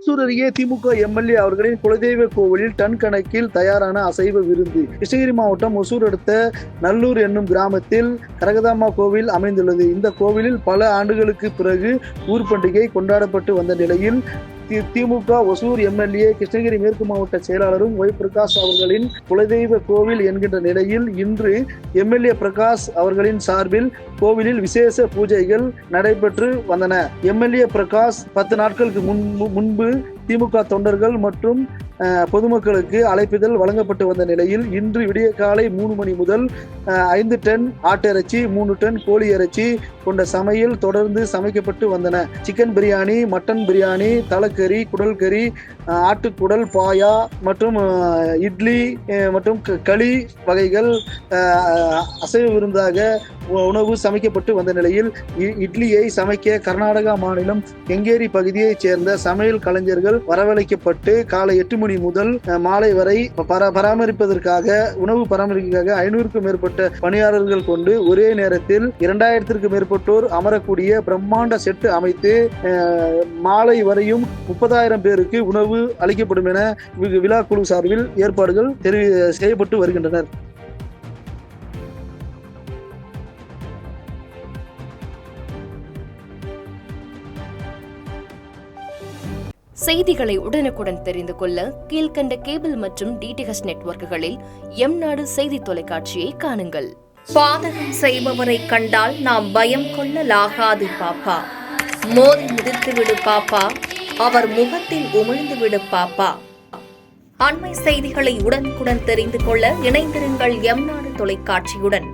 ஓசூர் அருகே திமுக எம்எல்ஏ அவர்களின் குலதெய்வ கோவிலில் டன் கணக்கில் தயாரான அசைவ விருந்து. கிருஷ்ணகிரி மாவட்டம் ஓசூர் அடுத்த நல்லூர் என்னும் கிராமத்தில் கரகதாம்மா கோவில் அமைந்துள்ளது. இந்த கோவிலில் பல ஆண்டுகளுக்கு பிறகு ஊர் பண்டிகை கொண்டாடப்பட்டு வந்த நிலையில் திமுக ஓசூர் எம்எல்ஏ கிருஷ்ணகிரி மேற்கு மாவட்ட செயலாளரும் ஒய் பிரகாஷ் அவர்களின் குலதெய்வ கோவில் என்கின்ற நிலையில் இன்று எம்எல்ஏ பிரகாஷ் அவர்களின் சார்பில் கோவிலில் விசேஷ பூஜைகள் நடைபெற்று வந்தன. எம்எல்ஏ பிரகாஷ் 10 நாட்களுக்கு முன்பு திமுக தொண்டர்கள் மற்றும் பொதுமக்களுக்கு அழைப்பிதழ் வழங்கப்பட்டு வந்த நிலையில் இன்று விடிய காலை 3 மணி முதல் 5 டன் ஆட்டிறைச்சி, 3 டன் கோழி இறைச்சி கொண்ட சமையல் தொடர்ந்து சமைக்கப்பட்டு வந்தன. சிக்கன் பிரியாணி, மட்டன் பிரியாணி, தலைக்கறி, குடல் கறி, ஆட்டுக்குடல், பாயா மற்றும் இட்லி மற்றும் களி வகைகள் அசைவ விருந்தாக உணவு சமைக்கப்பட்டு வந்த நிலையில் இட்லியை சமைக்க கர்நாடகா மாநிலம் கெங்கேரி பகுதியைச் சேர்ந்த சமையல் கலைஞர்கள் வரவழைக்கப்பட்டு காலை 8 மணி முதல் மாலை வரை உணவு பராமரிப்புக்காக 500க்கும் மேற்பட்ட பணியாளர்கள் கொண்டு ஒரே நேரத்தில் 2000த்திற்கும் மேற்பட்டோர் அமரக்கூடிய பிரம்மாண்ட செட்டு அமைத்து மாலை வரையும் 30,000 பேருக்கு உணவு அளிக்கப்படும் என விழா குழு சார்பில் ஏற்பாடுகள் செய்யப்பட்டு வருகின்றனர். செய்திகளை உடனுக்குடன் தெரிந்து கொள்ள கீழ்கண்ட கேபிள் மற்றும் டிடிஹெச் நெட்வொர்க்குகளில் எம்நாடு செய்தி தொலைக்காட்சியை காணுங்கள். பாதகம் செய்பவரை கண்டால் நாம் பயம் கொள்ளலாகாது பாப்பா. மோதி மிதித்து விடு பாப்பா, அவர் முகத்தில் உமிழ்ந்து விடு பாப்பா. அண்மை செய்திகளை உடனுக்குடன் தெரிந்து கொள்ள இணைந்திருங்கள் எம்நாடு தொலைக்காட்சியுடன்.